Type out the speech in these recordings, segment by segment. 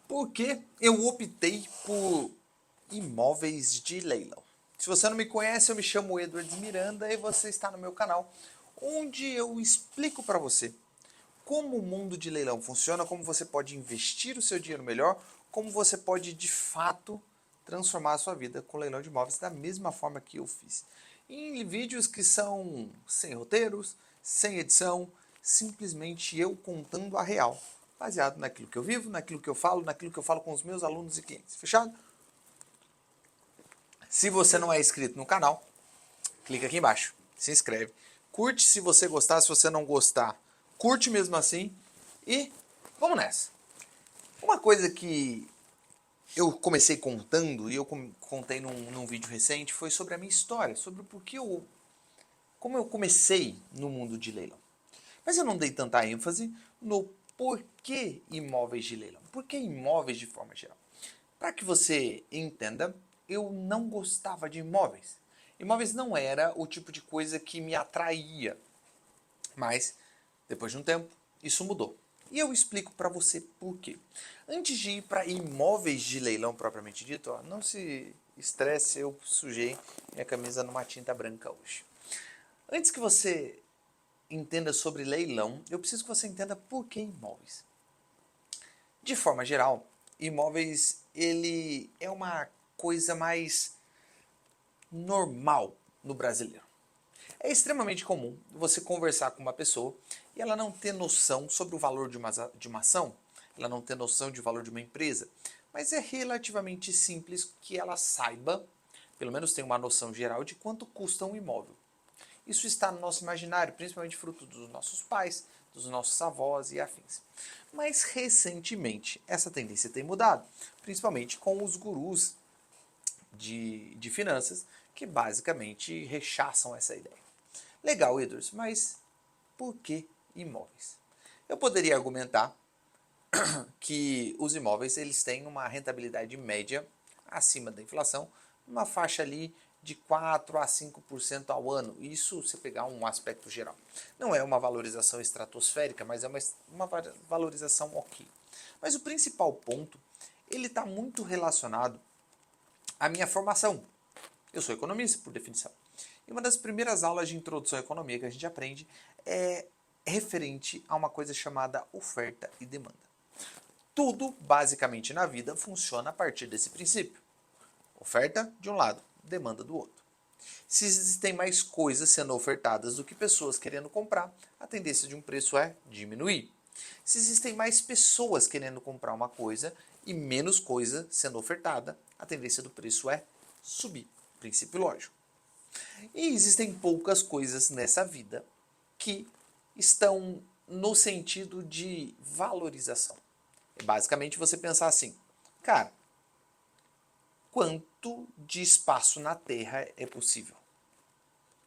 Porque eu optei por imóveis de leilão. Se você não me conhece, eu me chamo Edwards Miranda e você está no meu canal, onde eu explico para você como o mundo de leilão funciona, como você pode investir o seu dinheiro melhor, como você pode de fato transformar a sua vida com leilão de imóveis da mesma forma que eu fiz. Em vídeos que são sem roteiros, sem edição, simplesmente eu contando a real, baseado naquilo que eu vivo, naquilo que eu falo com os meus alunos e clientes. Fechado? Se você não é inscrito no canal, clica aqui embaixo, se inscreve, curte se você gostar, se você não gostar, curte mesmo assim e vamos nessa. Uma coisa que eu comecei contando, e eu contei num vídeo recente, foi sobre a minha história, sobre o porquê como eu comecei no mundo de leilão. Mas eu não dei tanta ênfase no porquê imóveis de leilão, porquê imóveis de forma geral. Para que você entenda, eu não gostava de imóveis. Imóveis não era o tipo de coisa que me atraía, mas depois de um tempo, isso mudou. E eu explico para você por quê. Antes de ir para imóveis de leilão propriamente dito, ó, não se estresse, eu sujei minha camisa numa tinta branca hoje. Antes que você entenda sobre leilão, eu preciso que você entenda por que imóveis. De forma geral, imóveis ele é uma coisa mais normal no brasileiro. É extremamente comum você conversar com uma pessoa e ela não ter noção sobre o valor de uma ação, ela não ter noção de valor de uma empresa, mas é relativamente simples que ela saiba, pelo menos tenha uma noção geral de quanto custa um imóvel. Isso está no nosso imaginário, principalmente fruto dos nossos pais, dos nossos avós e afins. Mas recentemente essa tendência tem mudado, principalmente com os gurus de finanças que basicamente rechaçam essa ideia. Legal, Edwards, mas por que imóveis? Eu poderia argumentar que os imóveis eles têm uma rentabilidade média acima da inflação, uma faixa ali de 4 a 5% ao ano. Isso se pegar um aspecto geral. Não é uma valorização estratosférica, mas é uma valorização ok. Mas o principal ponto, ele está muito relacionado à minha formação. Eu sou economista, por definição. E uma das primeiras aulas de introdução à economia que a gente aprende é referente a uma coisa chamada oferta e demanda. Tudo, basicamente, na vida funciona a partir desse princípio. Oferta de um lado, demanda do outro. Se existem mais coisas sendo ofertadas do que pessoas querendo comprar, a tendência de um preço é diminuir. Se existem mais pessoas querendo comprar uma coisa e menos coisa sendo ofertada, a tendência do preço é subir. Princípio lógico. E existem poucas coisas nessa vida que estão no sentido de valorização. É basicamente você pensar assim, cara, quanto de espaço na Terra é possível?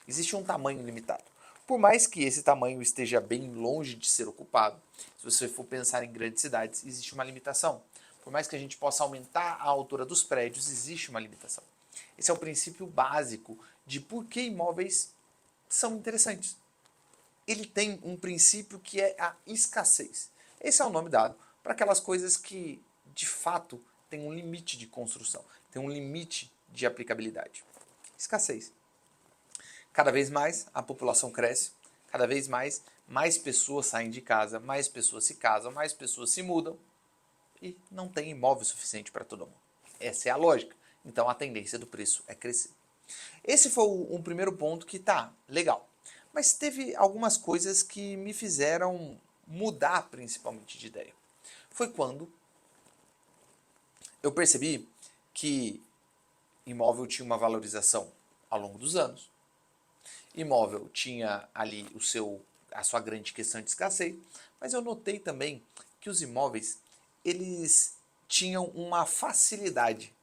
Existe um tamanho limitado. Por mais que esse tamanho esteja bem longe de ser ocupado, se você for pensar em grandes cidades, existe uma limitação. Por mais que a gente possa aumentar a altura dos prédios, existe uma limitação. Esse é o princípio básico de por que imóveis são interessantes. Ele tem um princípio que é a escassez. Esse é o nome dado para aquelas coisas que, de fato, têm um limite de construção, tem um limite de aplicabilidade. Escassez. Cada vez mais a população cresce, cada vez mais pessoas saem de casa, mais pessoas se casam, mais pessoas se mudam e não tem imóvel suficiente para todo mundo. Essa é a lógica. Então a tendência do preço é crescer. Esse foi um primeiro ponto que tá legal. Mas teve algumas coisas que me fizeram mudar principalmente de ideia. Foi quando eu percebi que imóvel tinha uma valorização ao longo dos anos. Imóvel tinha ali a sua grande questão de escassez, mas eu notei também que os imóveis eles tinham uma facilidade.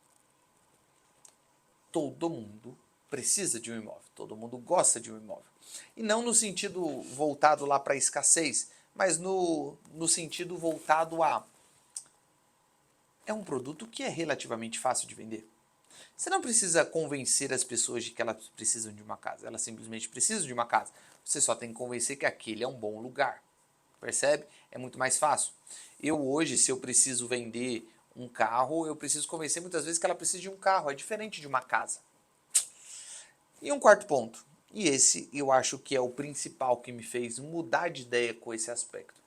Todo mundo precisa de um imóvel, todo mundo gosta de um imóvel. E não no sentido voltado lá para a escassez, mas no sentido voltado a é um produto que é relativamente fácil de vender. Você não precisa convencer as pessoas de que elas precisam de uma casa, elas simplesmente precisam de uma casa. Você só tem que convencer que aquele é um bom lugar. Percebe? É muito mais fácil. Eu hoje, se eu preciso vender Um carro, eu preciso convencer muitas vezes que ela precisa de um carro, é diferente de uma casa. E um quarto ponto, e esse eu acho que é o principal que me fez mudar de ideia com esse aspecto,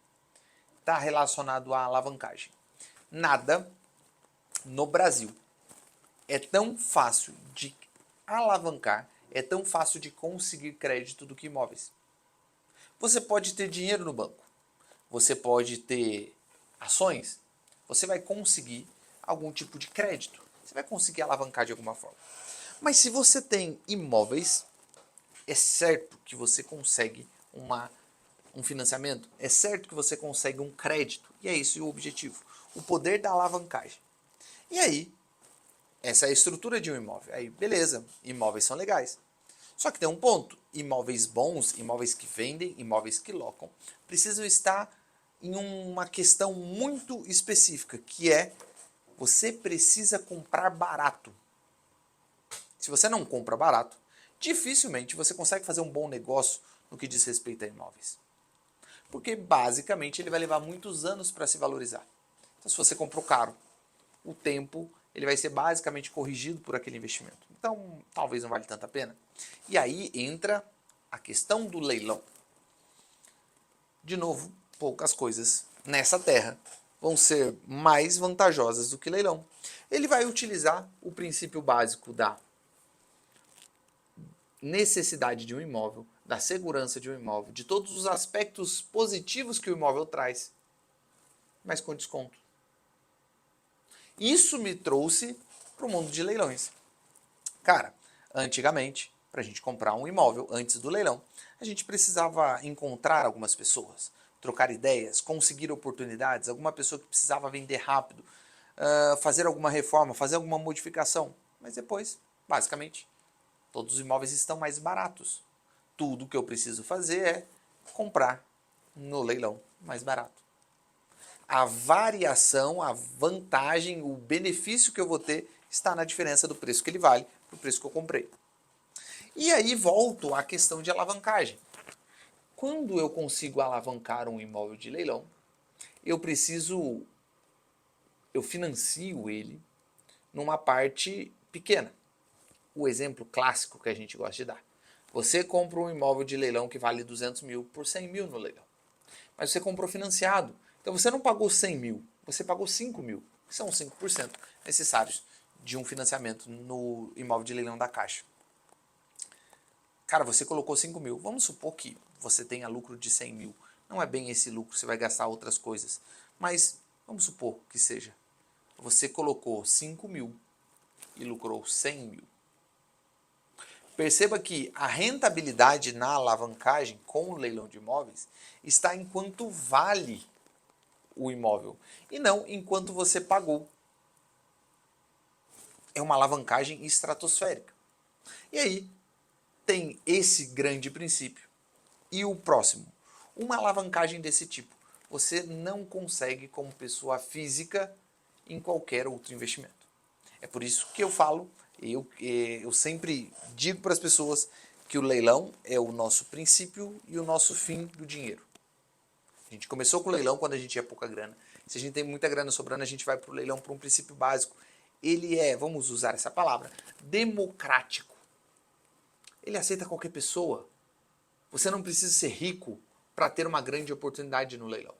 está relacionado à alavancagem. Nada no Brasil é tão fácil de alavancar, é tão fácil de conseguir crédito do que imóveis. Você pode ter dinheiro no banco, você pode ter ações, você vai conseguir algum tipo de crédito, você vai conseguir alavancar de alguma forma. Mas se você tem imóveis, é certo que você consegue um financiamento, é certo que você consegue um crédito, e é isso o objetivo, o poder da alavancagem. E aí, essa é a estrutura de um imóvel. Aí, beleza, imóveis são legais. Só que tem um ponto, imóveis bons, imóveis que vendem, imóveis que locam, precisam estar em uma questão muito específica, que é você precisa comprar barato. Se você não compra barato, dificilmente você consegue fazer um bom negócio no que diz respeito a imóveis. Porque basicamente ele vai levar muitos anos para se valorizar. Então se você comprou caro, o tempo ele vai ser basicamente corrigido por aquele investimento. Então talvez não vale tanta pena. E aí entra a questão do leilão. De novo, poucas coisas nessa terra vão ser mais vantajosas do que leilão. Ele vai utilizar o princípio básico da necessidade de um imóvel, da segurança de um imóvel, de todos os aspectos positivos que o imóvel traz, mas com desconto. Isso me trouxe para o mundo de leilões. Cara, antigamente, para a gente comprar um imóvel antes do leilão, a gente precisava encontrar algumas pessoas, trocar ideias, conseguir oportunidades, alguma pessoa que precisava vender rápido, fazer alguma reforma, fazer alguma modificação. Mas depois, basicamente, todos os imóveis estão mais baratos. Tudo que eu preciso fazer é comprar no leilão mais barato. A variação, a vantagem, o benefício que eu vou ter está na diferença do preço que ele vale para o preço que eu comprei. E aí volto à questão de alavancagem. Quando eu consigo alavancar um imóvel de leilão, eu financio ele numa parte pequena. O exemplo clássico que a gente gosta de dar. Você compra um imóvel de leilão que vale 200 mil por 100 mil no leilão. Mas você comprou financiado. Então você não pagou 100 mil, você pagou 5 mil. Que são 5% necessários de um financiamento no imóvel de leilão da Caixa. Cara, você colocou 5 mil. Vamos supor que você tenha lucro de 100 mil. Não é bem esse lucro, você vai gastar outras coisas. Mas vamos supor que seja. Você colocou 5 mil e lucrou 100 mil. Perceba que a rentabilidade na alavancagem com o leilão de imóveis está em quanto vale o imóvel e não em quanto você pagou. É uma alavancagem estratosférica. E aí tem esse grande princípio. E o próximo, uma alavancagem desse tipo, você não consegue como pessoa física em qualquer outro investimento. É por isso que eu falo, eu sempre digo para as pessoas que o leilão é o nosso princípio e o nosso fim do dinheiro. A gente começou com o leilão quando a gente tinha pouca grana. Se a gente tem muita grana sobrando, a gente vai para o leilão por um princípio básico. Ele é, vamos usar essa palavra, democrático. Ele aceita qualquer pessoa. Você não precisa ser rico para ter uma grande oportunidade no leilão.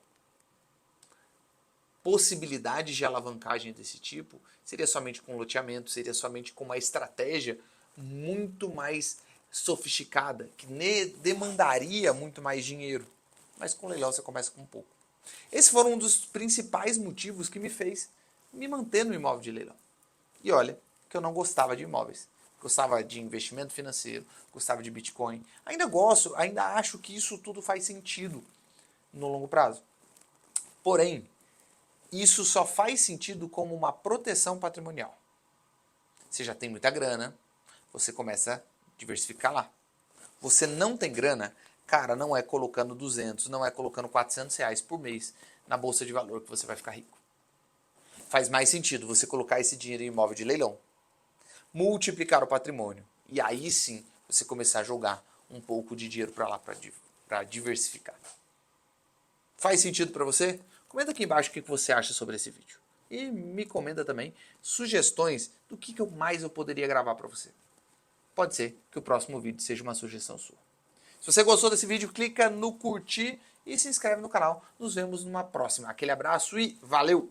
Possibilidades de alavancagem desse tipo seria somente com loteamento, seria somente com uma estratégia muito mais sofisticada, que demandaria muito mais dinheiro. Mas com leilão você começa com pouco. Esse foi um dos principais motivos que me fez me manter no imóvel de leilão. E olha que eu não gostava de imóveis. Gostava de investimento financeiro, gostava de Bitcoin. Ainda gosto, ainda acho que isso tudo faz sentido no longo prazo. Porém, isso só faz sentido como uma proteção patrimonial. Você já tem muita grana, você começa a diversificar lá. Você não tem grana, cara, não é colocando 200, não é colocando 400 reais por mês na bolsa de valor que você vai ficar rico. Faz mais sentido você colocar esse dinheiro em imóvel de leilão, multiplicar o patrimônio e aí sim você começar a jogar um pouco de dinheiro para lá para diversificar. Faz sentido para você? Comenta aqui embaixo o que você acha sobre esse vídeo. e me comenta também sugestões do que mais eu poderia gravar para você. Pode ser que o próximo vídeo seja uma sugestão sua. Se você gostou desse vídeo, clica no curtir e se inscreve no canal. Nos vemos numa próxima. Aquele abraço e valeu!